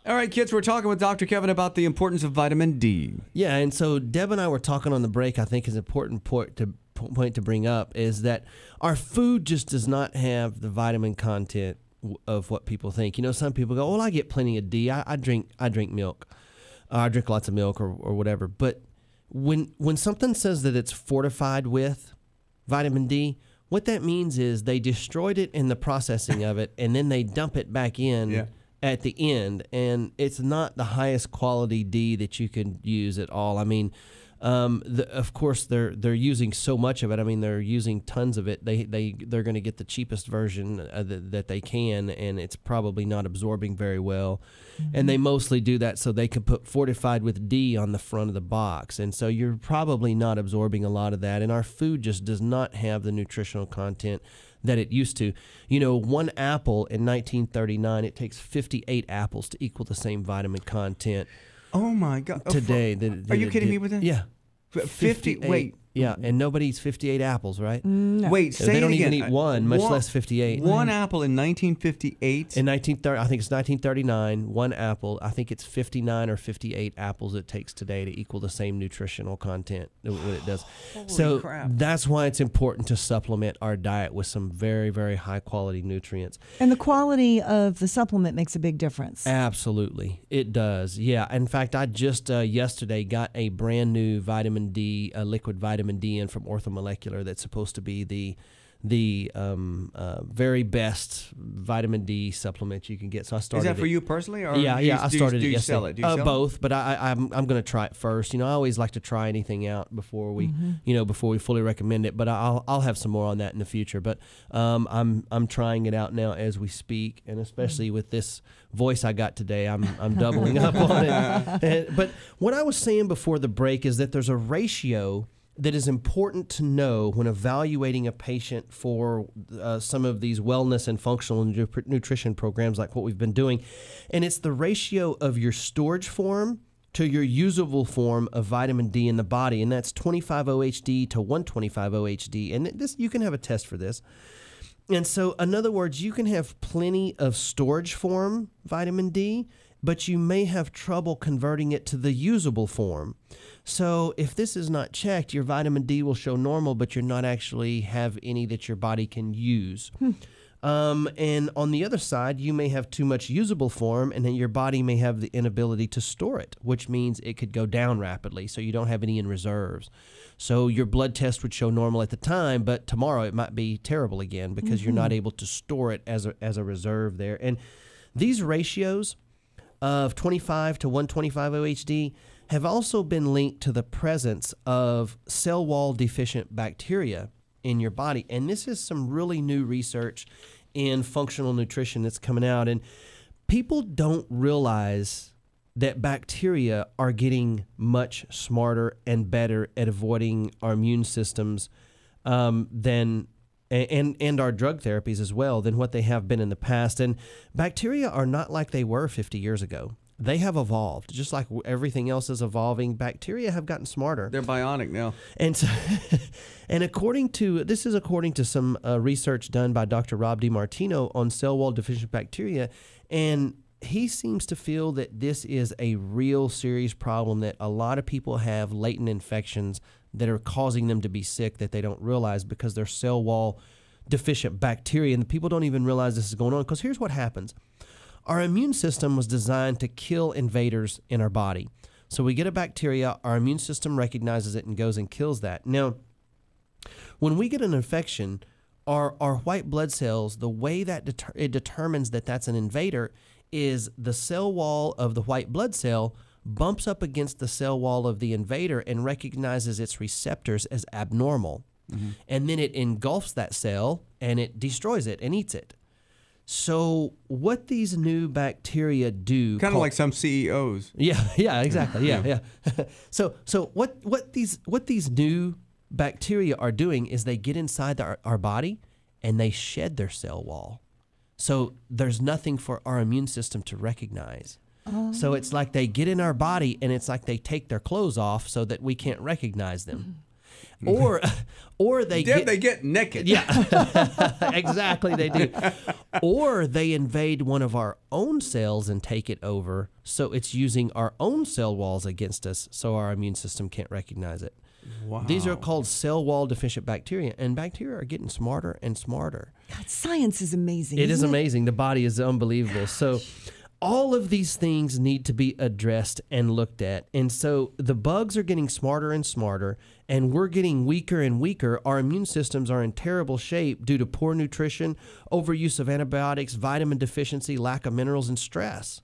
All right, kids, we're talking with Dr. Kevin about the importance of vitamin D. Yeah, and so Deb and I were talking on the break. I think is an important point to bring up is that our food just does not have the vitamin content of what people think. You know, some people go, "Well, I get plenty of D. I drink milk. I drink lots of milk or whatever." But when something says that it's fortified with vitamin D, what that means is they destroyed it in the processing of it, and then they dump it back in at the end, and it's not the highest quality D that you can use at all. I mean, of course they're using so much of it. I mean, they're using tons of it. They're going to get the cheapest version that they can, and it's probably not absorbing very well. And they mostly do that so they can put fortified with D on the front of the box, and so you're probably not absorbing a lot of that. And our food just does not have the nutritional content that it used to. You know, one apple in 1939, it takes 58 apples to equal the same vitamin content. Oh my God! Today, are you kidding me with that? Yeah, 50. Wait. Yeah, and nobody eats 58 apples, right? No. Wait, say they don't it again. even eat one, much less 58. One apple in 1958. In 1930, I think it's 1939. One apple. I think it's 59 or 58 apples it takes today to equal the same nutritional content that it does. Holy crap. That's why it's important to supplement our diet with some very, very high quality nutrients. And the quality of the supplement makes a big difference. Absolutely, it does. Yeah. In fact, I just yesterday got a brand new vitamin D, liquid vitamin D in from Orthomolecular that's supposed to be the very best vitamin D supplement you can get. So I started. Is that for you personally, or yeah, I started do it you yesterday. sell it? Do you sell both, but I'm going to try it first. You know, I always like to try anything out before we before we fully recommend it. But I'll have some more on that in the future. But I'm trying it out now as we speak, and especially with this voice I got today, I'm doubling up on it. But what I was saying before the break is that there's a ratio that is important to know when evaluating a patient for some of these wellness and functional nutrition programs like what we've been doing. And it's the ratio of your storage form to your usable form of vitamin D in the body. And that's 25-OHD to 125-OHD. And this, you can have a test for this. And so, in other words, you can have plenty of storage form vitamin D, but you may have trouble converting it to the usable form. So if this is not checked, your vitamin D will show normal, but you're not actually have any that your body can use. And on the other side, you may have too much usable form, and then your body may have the inability to store it, which means it could go down rapidly, so you don't have any in reserves. So your blood test would show normal at the time, but tomorrow it might be terrible again because you're not able to store it as a reserve there. And these ratios of 25 to 125 OHD have also been linked to the presence of cell wall deficient bacteria in your body. And this is some really new research in functional nutrition that's coming out. And people don't realize that bacteria are getting much smarter and better at avoiding our immune systems than and our drug therapies as well than what they have been in the past. And bacteria are not like they were 50 years ago. They have evolved. Just like everything else is evolving, bacteria have gotten smarter. They're bionic now. And so, and according to some research done by Dr. Rob DiMartino on cell wall deficient bacteria, and he seems to feel that this is a real serious problem, that a lot of people have latent infections that are causing them to be sick that they don't realize because they're cell wall deficient bacteria, and the people don't even realize this is going on. Because here's what happens. Our immune system was designed to kill invaders in our body. So we get a bacteria, our immune system recognizes it and goes and kills that. Now, when we get an infection, our white blood cells, the way that it determines that that's an invader is the cell wall of the white blood cell bumps up against the cell wall of the invader and recognizes its receptors as abnormal. And then it engulfs that cell and it destroys it and eats it. So what these new bacteria do, kind of like some CEOs. Yeah, exactly. Yeah. So what these new bacteria are doing is they get inside our body and they shed their cell wall. So there's nothing for our immune system to recognize. So it's like they get in our body and it's like they take their clothes off so that we can't recognize them. Or they get naked. Yeah, exactly, they do. Or they invade one of our own cells and take it over, so it's using our own cell walls against us, so our immune system can't recognize it. Wow. These are called cell wall deficient bacteria, and bacteria are getting smarter and smarter. God, science is amazing. It is amazing. The body is unbelievable. So all of these things need to be addressed and looked at. And so the bugs are getting smarter and smarter, and we're getting weaker and weaker. Our immune systems are in terrible shape due to poor nutrition, overuse of antibiotics, vitamin deficiency, lack of minerals, and stress.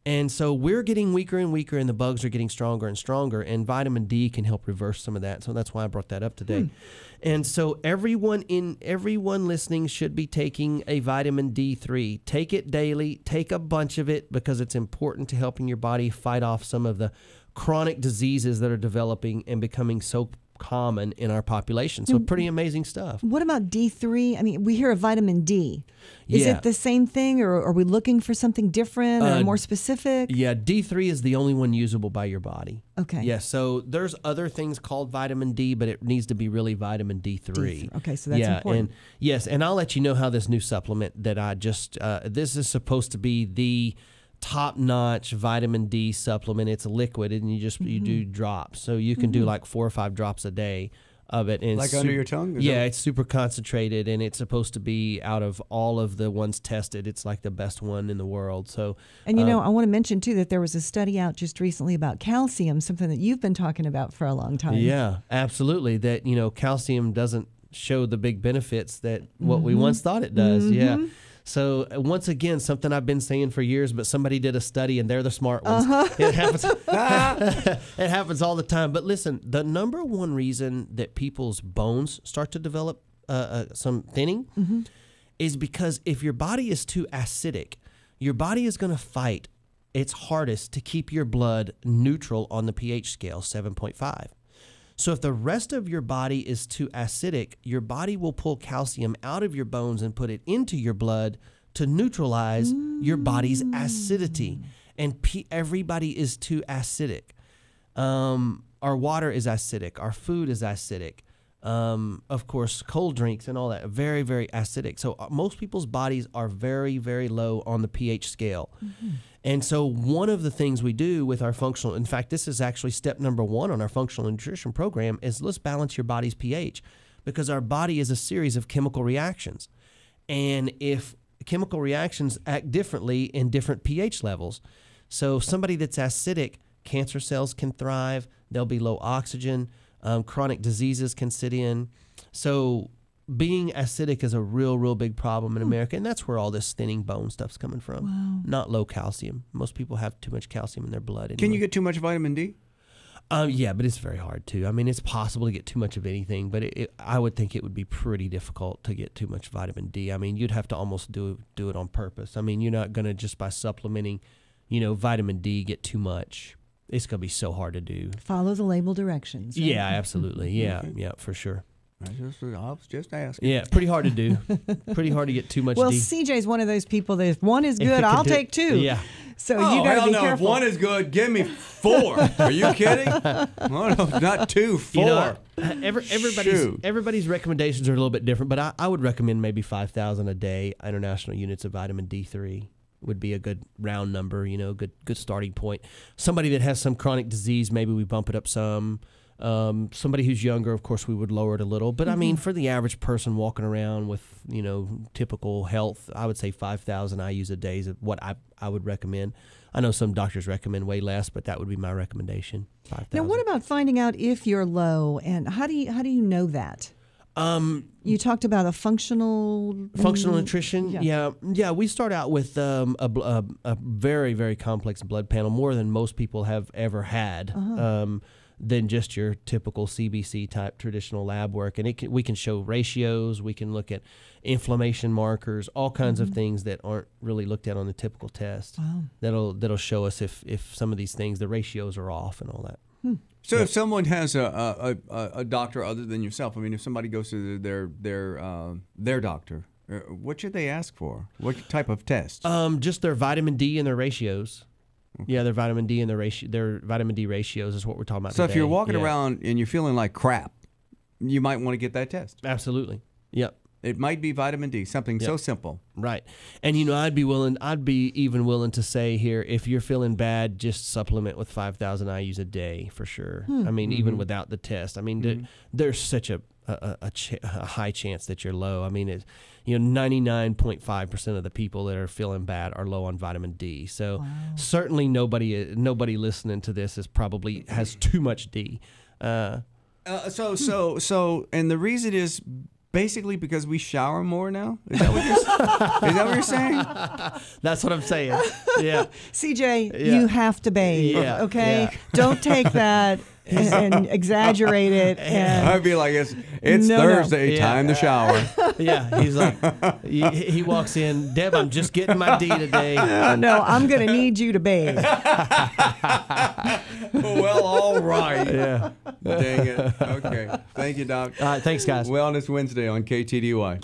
And so we're getting weaker and weaker, and the bugs are getting stronger and stronger, and vitamin D can help reverse some of that. So that's why I brought that up today. And so everyone listening should be taking a vitamin D3. Take it daily. Take a bunch of it because it's important to helping your body fight off some of the chronic diseases that are developing and becoming so common in our population. So pretty amazing stuff. What about D3? I mean, we hear of vitamin D. Is it the same thing, or are we looking for something different or more specific? Yeah, D3 is the only one usable by your body. Okay. Yeah, so there's other things called vitamin D, but it needs to be really vitamin D3. Okay, so that's important. And I'll let you know how this new supplement that I just, this is supposed to be the top-notch vitamin D supplement. It's a liquid, and you do drops. So you can do like 4 or 5 drops a day of it. And like under your tongue? It's super concentrated, and it's supposed to be out of all of the ones tested. It's like the best one in the world. So, and I want to mention too that there was a study out just recently about calcium, something that you've been talking about for a long time. Yeah, absolutely. That calcium doesn't show the big benefits that what we once thought it does. Yeah. So once again, something I've been saying for years, but somebody did a study and they're the smart ones. It happens. It happens all the time. But listen, the number one reason that people's bones start to develop some thinning is because if your body is too acidic, your body is going to fight its hardest to keep your blood neutral on the pH scale, 7.5. So if the rest of your body is too acidic, your body will pull calcium out of your bones and put it into your blood to neutralize your body's acidity. And everybody is too acidic. Our water is acidic. Our food is acidic. Of course, cold drinks and all that are very, very acidic. So most people's bodies are very, very low on the pH scale. And so one of the things we do with our functional, in fact, this is actually step number 1 on our functional nutrition program, is let's balance your body's pH, because our body is a series of chemical reactions. And if chemical reactions act differently in different pH levels, so somebody that's acidic, cancer cells can thrive, they'll be low oxygen, chronic diseases can sit in. So being acidic is a real big problem in America, and that's where all this thinning bone stuff's coming from. Wow. Not low calcium. Most people have too much calcium in their blood. Anyway. Can you get too much vitamin D? Yeah, but it's very hard to. I mean, it's possible to get too much of anything, but I would think it would be pretty difficult to get too much vitamin D. I mean, you'd have to almost do it on purpose. I mean, you're not going to just by supplementing, vitamin D get too much. It's going to be so hard to do. Follow the label directions. Right? Yeah, absolutely. Yeah, yeah, for sure. I was just asking. Yeah, pretty hard to do. Pretty hard to get too much D. Well, CJ's one of those people that if one is good, I'll take 2. Yeah. So you got to be careful. If one is good, give me 4. Are you kidding? No, not 2, 4. Everybody's recommendations are a little bit different, but I would recommend maybe 5,000 a day international units of vitamin D3 would be a good round number, good starting point. Somebody that has some chronic disease, maybe we bump it up some. Somebody who's younger, of course, we would lower it a little. But I mean, for the average person walking around with, typical health, I would say 5,000 IUs a day is what I would recommend. I know some doctors recommend way less, but that would be my recommendation, 5,000. Now, what about finding out if you're low, and how do you know that? You talked about a functional nutrition. Yeah. We start out with a very, very complex blood panel, more than most people have ever had. Than just your typical CBC type traditional lab work, and we can show ratios, we can look at inflammation markers, all kinds of things that aren't really looked at on the typical test. Wow. That'll show us if some of these things, the ratios are off and all that. So if someone has a doctor other than yourself, I mean, if somebody goes to their doctor, what should they ask for? What type of test? Just their vitamin D and their ratios. Okay. Yeah, their vitamin D and their vitamin D ratios is what we're talking about. So today. if you're walking around and you're feeling like crap, you might want to get that test. Absolutely. Yep. It might be vitamin D, something so simple. Right. And, I'd be even willing to say here, if you're feeling bad, just supplement with 5,000 IUs a day for sure. I mean, even without the test. I mean, there's such a high chance that you're low. I mean, 99.5% of the people that are feeling bad are low on vitamin D. So certainly nobody listening to this has too much D. And the reason is basically because we shower more now? Is that what you're saying? That's what I'm saying. Yeah. CJ, you have to bathe. Yeah. Okay? Yeah. Don't take that and exaggerate it. And I'd be like, it's Thursday, time to shower. Yeah. He's like, he walks in, Deb, I'm just getting my D today. No, I'm going to need you to bathe. Well, all right. Yeah. Dang it. Okay. Thank you, Doc. All right. Thanks, guys. Wellness Wednesday on KTDY.